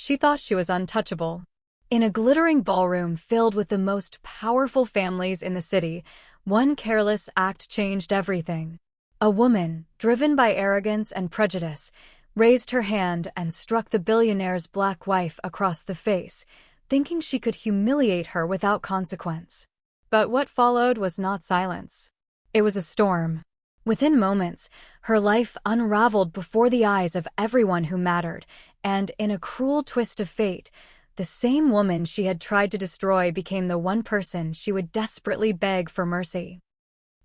she thought she was untouchable. In a glittering ballroom filled with the most powerful families in the city, one careless act changed everything. A woman, driven by arrogance and prejudice, raised her hand and struck the billionaire's black wife across the face, thinking she could humiliate her without consequence. But what followed was not silence. It was a storm. Within moments, her life unraveled before the eyes of everyone who mattered, and in a cruel twist of fate, the same woman she had tried to destroy became the one person she would desperately beg for mercy.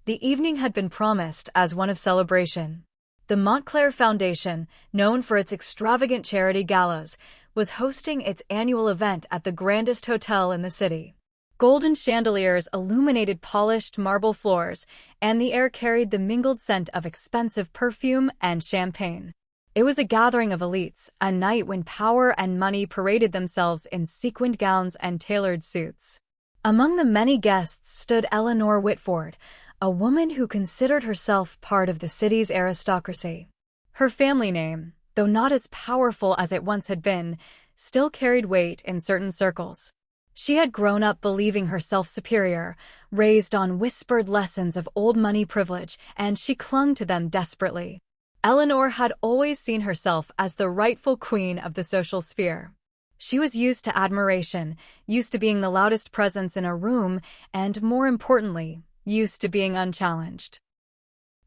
The evening had been promised as one of celebration. The Montclair Foundation, known for its extravagant charity galas, was hosting its annual event at the grandest hotel in the city. Golden chandeliers illuminated polished marble floors, and the air carried the mingled scent of expensive perfume and champagne. It was a gathering of elites, a night when power and money paraded themselves in sequined gowns and tailored suits. Among the many guests stood Eleanor Whitford, a woman who considered herself part of the city's aristocracy. Her family name, though not as powerful as it once had been, still carried weight in certain circles. She had grown up believing herself superior, raised on whispered lessons of old money privilege, and she clung to them desperately. Eleanor had always seen herself as the rightful queen of the social sphere. She was used to admiration, used to being the loudest presence in a room, and more importantly, used to being unchallenged.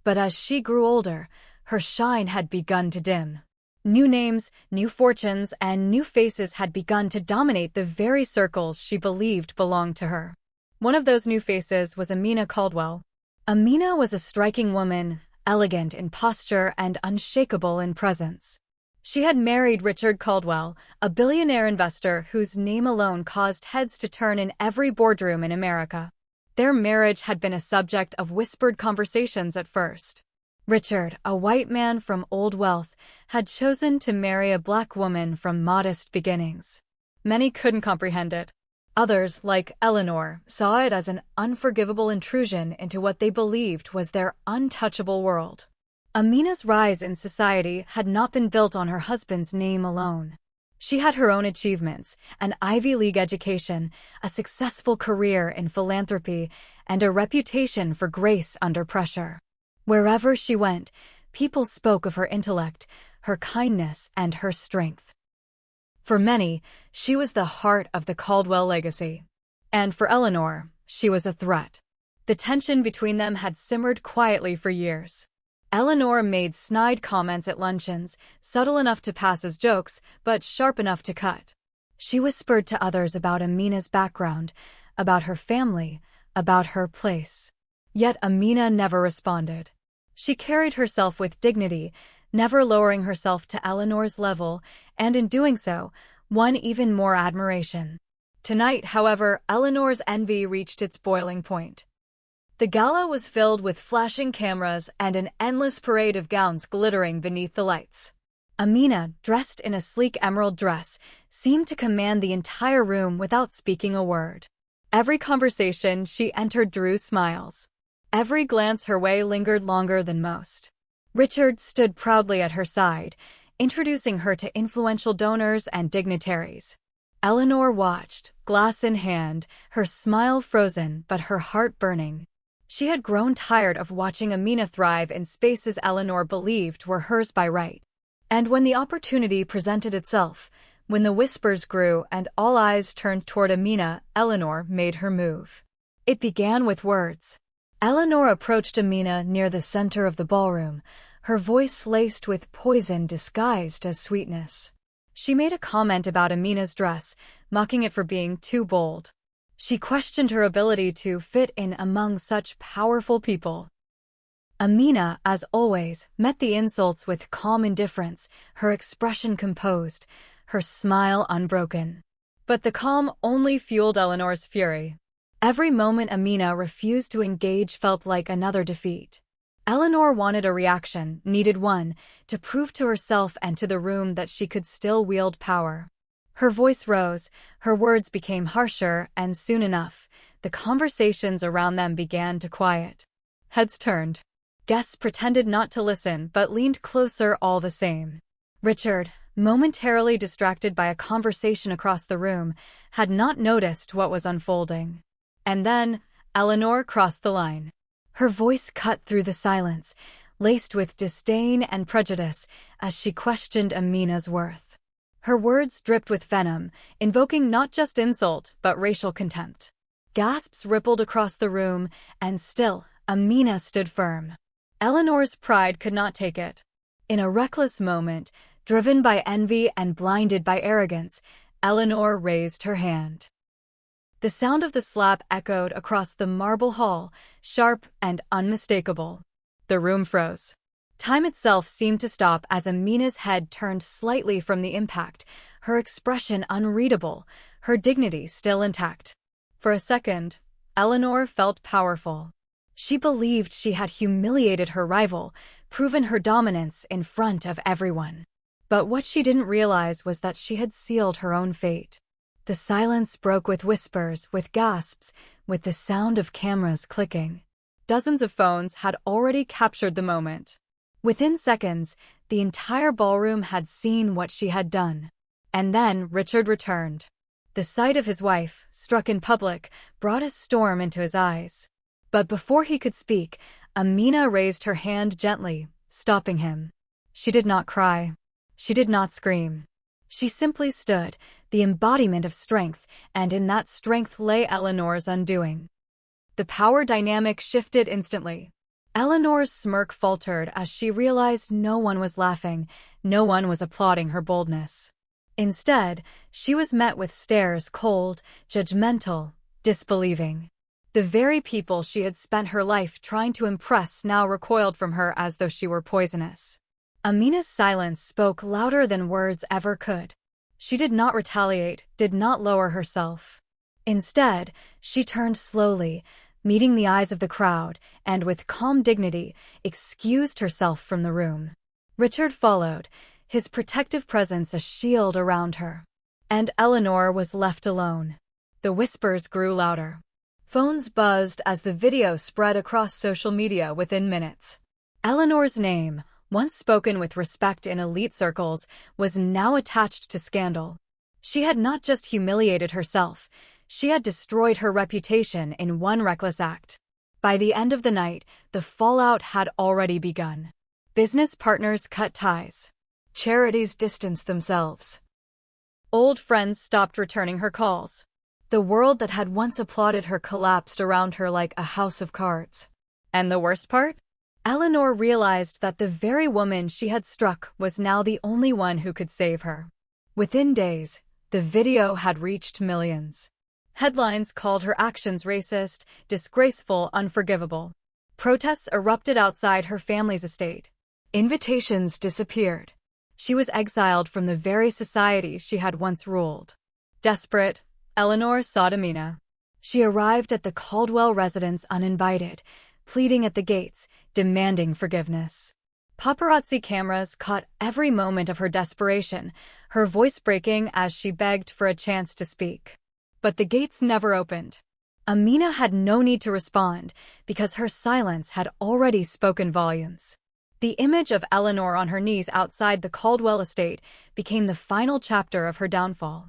But as she grew older, her shine had begun to dim. New names, new fortunes, and new faces had begun to dominate the very circles she believed belonged to her. One of those new faces was Amina Caldwell. Amina was a striking woman, elegant in posture and unshakable in presence. She had married Richard Caldwell, a billionaire investor whose name alone caused heads to turn in every boardroom in America. Their marriage had been a subject of whispered conversations at first. Richard, a white man from old wealth, had chosen to marry a black woman from modest beginnings. Many couldn't comprehend it. Others, like Eleanor, saw it as an unforgivable intrusion into what they believed was their untouchable world. Amina's rise in society had not been built on her husband's name alone. She had her own achievements, an Ivy League education, a successful career in philanthropy, and a reputation for grace under pressure. Wherever she went, people spoke of her intellect, her kindness, and her strength. For many, she was the heart of the Caldwell legacy. And for Eleanor, she was a threat. The tension between them had simmered quietly for years. Eleanor made snide comments at luncheons, subtle enough to pass as jokes, but sharp enough to cut. She whispered to others about Amina's background, about her family, about her place. Yet Amina never responded. She carried herself with dignity, never lowering herself to Eleanor's level, and in doing so, won even more admiration. Tonight, however, Eleanor's envy reached its boiling point. The gala was filled with flashing cameras and an endless parade of gowns glittering beneath the lights. Amina, dressed in a sleek emerald dress, seemed to command the entire room without speaking a word. Every conversation she entered drew smiles. Every glance her way lingered longer than most. Richard stood proudly at her side, introducing her to influential donors and dignitaries. Eleanor watched, glass in hand, her smile frozen but her heart burning. She had grown tired of watching Amina thrive in spaces Eleanor believed were hers by right. And when the opportunity presented itself, when the whispers grew and all eyes turned toward Amina, Eleanor made her move. It began with words. Eleanor approached Amina near the center of the ballroom, her voice laced with poison disguised as sweetness. She made a comment about Amina's dress, mocking it for being too bold. She questioned her ability to fit in among such powerful people. Amina, as always, met the insults with calm indifference, her expression composed, her smile unbroken. But the calm only fueled Eleanor's fury. Every moment Amina refused to engage felt like another defeat. Eleanor wanted a reaction, needed one, to prove to herself and to the room that she could still wield power. Her voice rose, her words became harsher, and soon enough, the conversations around them began to quiet. Heads turned. Guests pretended not to listen but leaned closer all the same. Richard, momentarily distracted by a conversation across the room, had not noticed what was unfolding. And then, Eleanor crossed the line. Her voice cut through the silence, laced with disdain and prejudice, as she questioned Amina's worth. Her words dripped with venom, invoking not just insult, but racial contempt. Gasps rippled across the room, and still, Amina stood firm. Eleanor's pride could not take it. In a reckless moment, driven by envy and blinded by arrogance, Eleanor raised her hand. The sound of the slap echoed across the marble hall, sharp and unmistakable. The room froze. Time itself seemed to stop as Amina's head turned slightly from the impact, her expression unreadable, her dignity still intact. For a second, Eleanor felt powerful. She believed she had humiliated her rival, proven her dominance in front of everyone. But what she didn't realize was that she had sealed her own fate. The silence broke with whispers, with gasps, with the sound of cameras clicking. Dozens of phones had already captured the moment. Within seconds, the entire ballroom had seen what she had done. And then Richard returned. The sight of his wife, struck in public, brought a storm into his eyes. But before he could speak, Amina raised her hand gently, stopping him. She did not cry. She did not scream. She simply stood, the embodiment of strength, and in that strength lay Eleanor's undoing. The power dynamic shifted instantly. Eleanor's smirk faltered as she realized no one was laughing, no one was applauding her boldness. Instead, she was met with stares cold, judgmental, disbelieving. The very people she had spent her life trying to impress now recoiled from her as though she were poisonous. Amina's silence spoke louder than words ever could. She did not retaliate, did not lower herself. Instead, she turned slowly, meeting the eyes of the crowd, and with calm dignity, excused herself from the room. Richard followed, his protective presence a shield around her. And Eleanor was left alone. The whispers grew louder. Phones buzzed as the video spread across social media within minutes. Eleanor's name, once spoken with respect in elite circles, was now attached to scandal. She had not just humiliated herself, she had destroyed her reputation in one reckless act. By the end of the night, the fallout had already begun. Business partners cut ties. Charities distanced themselves. Old friends stopped returning her calls. The world that had once applauded her collapsed around her like a house of cards. And the worst part? Eleanor realized that the very woman she had struck was now the only one who could save her. Within days, the video had reached millions. Headlines called her actions racist, disgraceful, unforgivable. Protests erupted outside her family's estate. Invitations disappeared. She was exiled from the very society she had once ruled. Desperate, Eleanor sought Amina. She arrived at the Caldwell residence uninvited, pleading at the gates, demanding forgiveness. Paparazzi cameras caught every moment of her desperation, her voice breaking as she begged for a chance to speak. But the gates never opened. Amina had no need to respond, because her silence had already spoken volumes. The image of Eleanor on her knees outside the Caldwell estate became the final chapter of her downfall.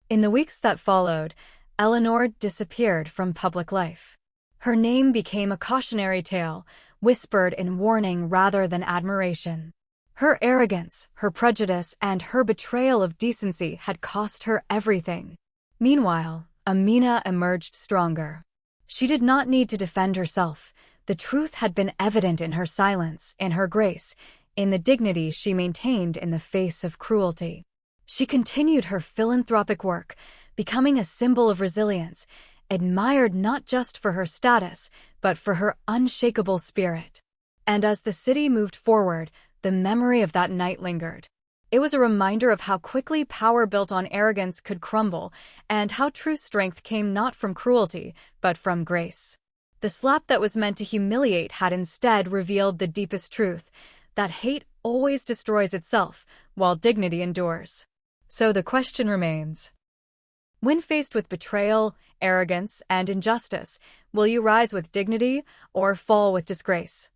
In the weeks that followed, Eleanor disappeared from public life. Her name became a cautionary tale, whispered in warning rather than admiration. Her arrogance, her prejudice, and her betrayal of decency had cost her everything. Meanwhile, Amina emerged stronger. She did not need to defend herself. The truth had been evident in her silence, in her grace, in the dignity she maintained in the face of cruelty. She continued her philanthropic work, becoming a symbol of resilience, admired not just for her status, but for her unshakable spirit. And as the city moved forward, the memory of that night lingered. It was a reminder of how quickly power built on arrogance could crumble, and how true strength came not from cruelty, but from grace. The slap that was meant to humiliate had instead revealed the deepest truth, that hate always destroys itself, while dignity endures. So the question remains. When faced with betrayal, arrogance, and injustice, will you rise with dignity or fall with disgrace?